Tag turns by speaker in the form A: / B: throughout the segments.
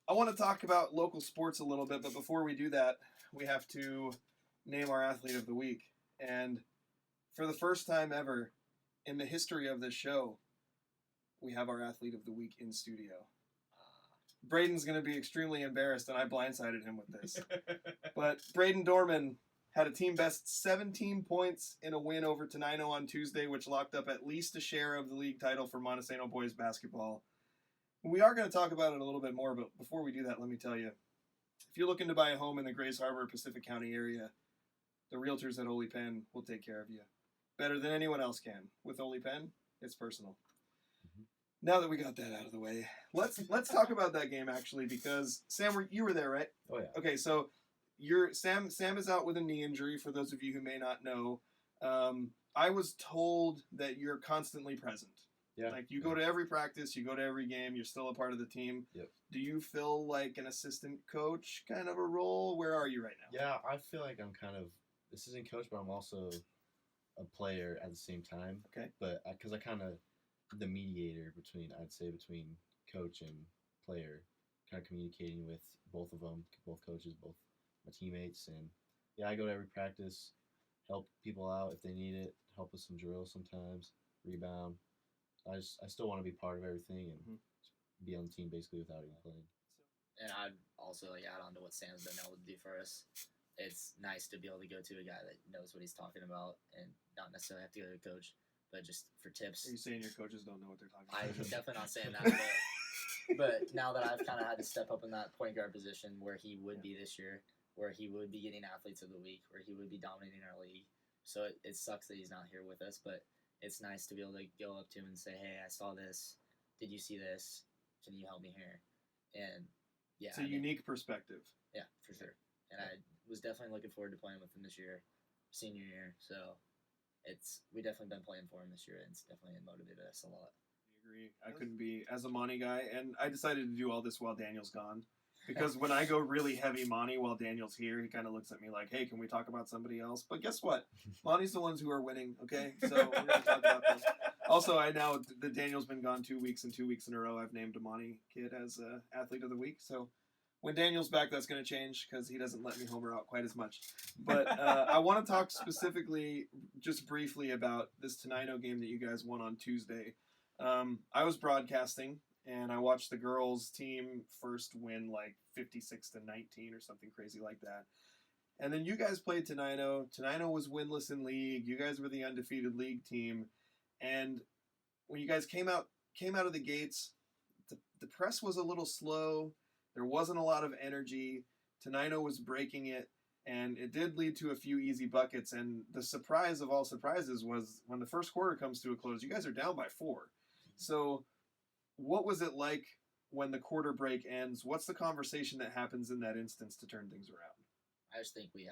A: I want to talk about local sports a little bit, but before we do that, we have to name our athlete of the week. And for the first time ever in the history of this show, we have our athlete of the week in studio. Braden's going to be extremely embarrassed, and I blindsided him with this. But Braden Dohrmann had a team best 17 points in a win over Tenino on Tuesday, which locked up at least a share of the league title for Montesano boys basketball. We are going to talk about it a little bit more, but before we do that, let me tell you, if you're looking to buy a home in the Grays Harbor, Pacific County area, the realtors at Ole Penn will take care of you better than anyone else can. With Ole Penn, it's personal. Now that we got that out of the way, let's talk about that game actually, because Sam, you were there, right?
B: Oh yeah.
A: Okay, so Sam is out with a knee injury. For those of you who may not know, I was told that you're constantly present.
B: Yeah.
A: Like you go to every practice, you go to every game, you're still a part of the team.
B: Yep.
A: Do you feel like an assistant coach kind of a role? Where are you right now?
B: Yeah, I feel like I'm kind of assistant coach, but I'm also a player at the same time.
A: Okay.
B: But because I kind of the mediator between coach and player, kind of communicating with both of them, both coaches, both my teammates, and yeah, I go to every practice, help people out if they need it, help with some drills sometimes, rebound. I still want to be part of everything and be on the team basically without even playing.
C: And I'd also add on to what Sam's been able to do for us. It's nice to be able to go to a guy that knows what he's talking about and not necessarily have to go to a coach, but just for tips.
A: Are you saying your coaches don't know what they're talking
C: I'm
A: about?
C: definitely not saying that, but now that I've kind of had to step up in that point guard position where he would be this year, where he would be getting athletes of the week, where he would be dominating our league. So it sucks that he's not here with us, but it's nice to be able to go up to him and say, hey, I saw this. Did you see this? Can you help me here? And yeah.
A: It's a unique perspective.
C: Yeah, for sure. And I was definitely looking forward to playing with him this year, senior year. So we definitely been playing for him this year, and it's definitely motivated us a lot.
A: I agree. I couldn't be as a Monte guy, and I decided to do all this while Daniel's gone. Because when I go really heavy Monte while Daniel's here, he kind of looks at me like, hey, can we talk about somebody else? But guess what? Monte's the ones who are winning, okay? So we're going to talk about this. Also, I know that Daniel's been gone 2 weeks, and 2 weeks in a row I've named a Monte kid as Athlete of the Week. So when Daniel's back, that's going to change because he doesn't let me homer out quite as much. But I want to talk specifically, just briefly, about this Tenino game that you guys won on Tuesday. I was broadcasting, and I watched the girls' team first win like 56-19 or something crazy like that. And then you guys played Tenino. Tenino was winless in league. You guys were the undefeated league team. And when you guys came out of the gates, the press was a little slow. There wasn't a lot of energy. Tenino was breaking it, and it did lead to a few easy buckets. And the surprise of all surprises was when the first quarter comes to a close, you guys are down by 4. So what was it like when the quarter break ends? What's the conversation that happens in that instance to turn things around?
C: I just think we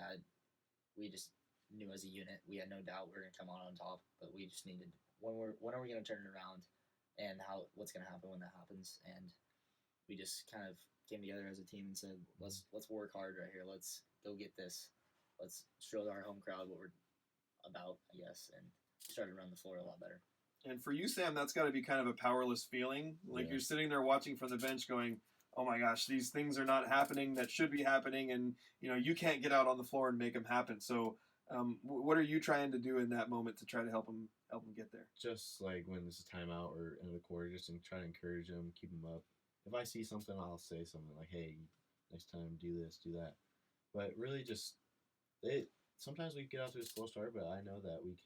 C: just knew as a unit, we had no doubt we were going to come out on top, but we just needed, when are we going to turn it around, and what's going to happen when that happens? And we just kind of came together as a team and said, let's work hard right here. Let's go get this. Let's show our home crowd what we're about, I guess, and started to run the floor a lot better.
A: And for you, Sam, that's got to be kind of a powerless feeling. Like you're sitting there watching from the bench going, oh my gosh, these things are not happening that should be happening. And, you can't get out on the floor and make them happen. So what are you trying to do in that moment to try to help them get there?
B: Just like when it's a timeout or end of the quarter, just try to encourage them, keep them up. If I see something, I'll say something like, hey, next time do this, do that. But really sometimes we get out to a slow start, but I know that we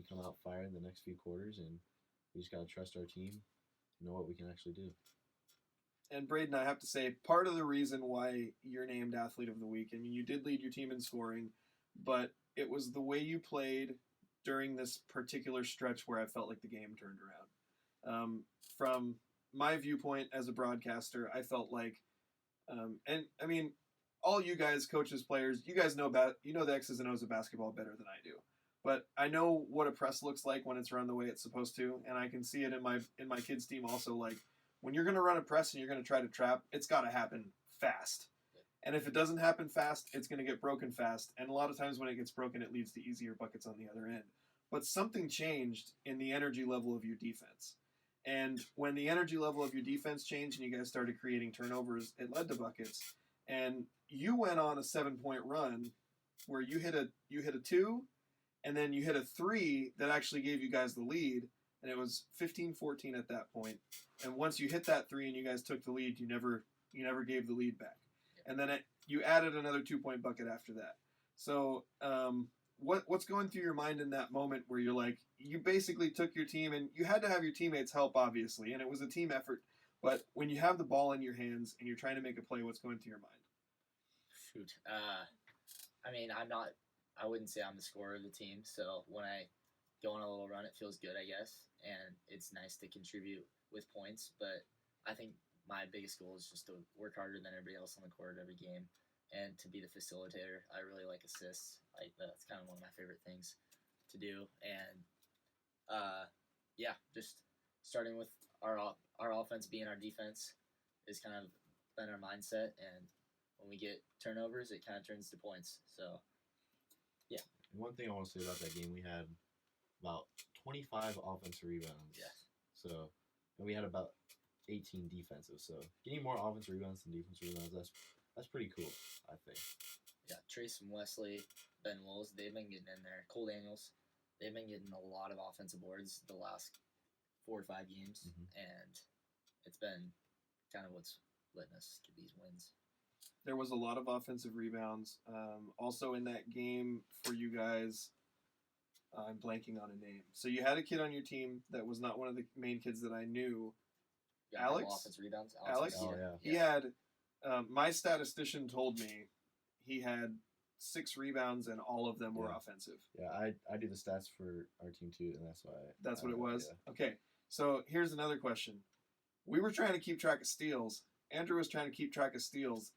B: come out firing the next few quarters, and we just got to trust our team to know what we can actually do.
A: And Braden, I have to say, part of the reason why you're named Athlete of the Week, I mean, you did lead your team in scoring, but it was the way you played during this particular stretch where I felt like the game turned around. From my viewpoint as a broadcaster, I felt like, and I mean, all you guys, coaches, players, you guys know the X's and O's of basketball better than I do. But I know what a press looks like when it's run the way it's supposed to, and I can see it in my kids' team also. Like when you're going to run a press and you're going to try to trap, it's got to happen fast. And if it doesn't happen fast, it's going to get broken fast. And a lot of times when it gets broken, it leads to easier buckets on the other end. But something changed in the energy level of your defense. And when the energy level of your defense changed and you guys started creating turnovers, it led to buckets. And you went on a 7-point run where you hit a 2, and then you hit a 3 that actually gave you guys the lead, and it was 15-14 at that point. And once you hit that 3 and you guys took the lead, you never gave the lead back. And then you added another 2-point bucket after that. So what's going through your mind in that moment where you're like, you basically took your team, and you had to have your teammates help, obviously, and it was a team effort. But when you have the ball in your hands and you're trying to make a play, what's going through your mind?
C: Shoot. I mean, I wouldn't say I'm the scorer of the team, so when I go on a little run, it feels good, I guess, and it's nice to contribute with points, but I think my biggest goal is just to work harder than everybody else on the court every game, and to be the facilitator. I really like assists. That's kind of one of my favorite things to do, and just starting with our offense being our defense is kind of been our mindset, and when we get turnovers, it kind of turns to points. So, yeah.
B: And one thing I want to say about that game, we had about 25 offensive rebounds.
C: Yeah.
B: So, and we had about 18 defensive. So, getting more offensive rebounds than defensive rebounds, that's pretty cool, I think.
C: Yeah, Trace and Wesley, Ben Wills, they've been getting in there. Cole Daniels, they've been getting a lot of offensive boards the last 4 or 5 games, and it's been kind of what's letting us get these wins.
A: There was a lot of offensive rebounds. Also in that game for you guys, I'm blanking on a name. So you had a kid on your team that was not one of the main kids that I knew.
C: Yeah,
A: Alex?
C: Offensive rebounds.
A: Alex?
B: Oh, yeah.
A: He had, my statistician told me he had 6 rebounds and all of them were offensive.
B: Yeah, I do the stats for our team too, and that's why.
A: That's what it was?
B: Yeah.
A: Okay, so here's another question. We were trying to keep track of steals. Andrew was trying to keep track of steals.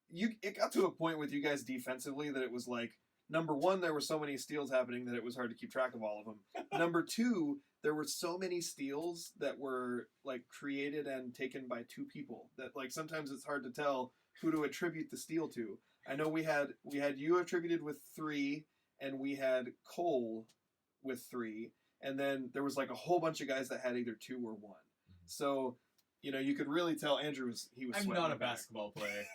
A: It got to a point with you guys defensively that it was like, number 1, there were so many steals happening that it was hard to keep track of all of them. Number 2, there were so many steals that were like created and taken by 2 people that like sometimes it's hard to tell who to attribute the steal to. I know we had you attributed with 3, and we had Cole with 3, and then there was like a whole bunch of guys that had either 2 or 1. So, you could really tell Andrew was
D: I'm
A: sweating
D: not a
A: back.
D: basketball player.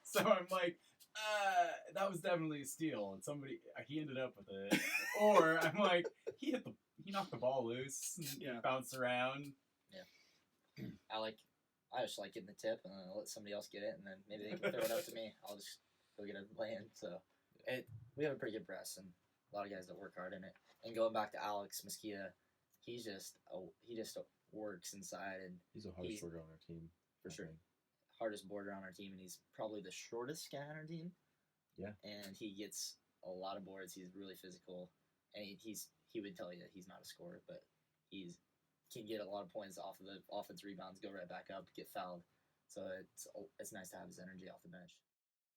D: So I'm like, that was definitely a steal, and he ended up with it. Or I'm like, he knocked the ball loose and bounced around.
C: Yeah. I just like getting the tip, and then I'll let somebody else get it, and then maybe they can throw it up to me. I'll just go get it land. So we have a pretty good press, and a lot of guys that work hard in it. And going back to Alex Mosqueda, he just works inside, and
B: he's the hardest worker on our team
C: for sure. Hardest boarder on our team, and he's probably the shortest guy on our team.
B: Yeah. And
C: he gets a lot of boards. He's really physical, and he would tell you that he's not a scorer, but can get a lot of points off of the offense rebounds, go right back up, get fouled. So it's nice to have his energy off the bench.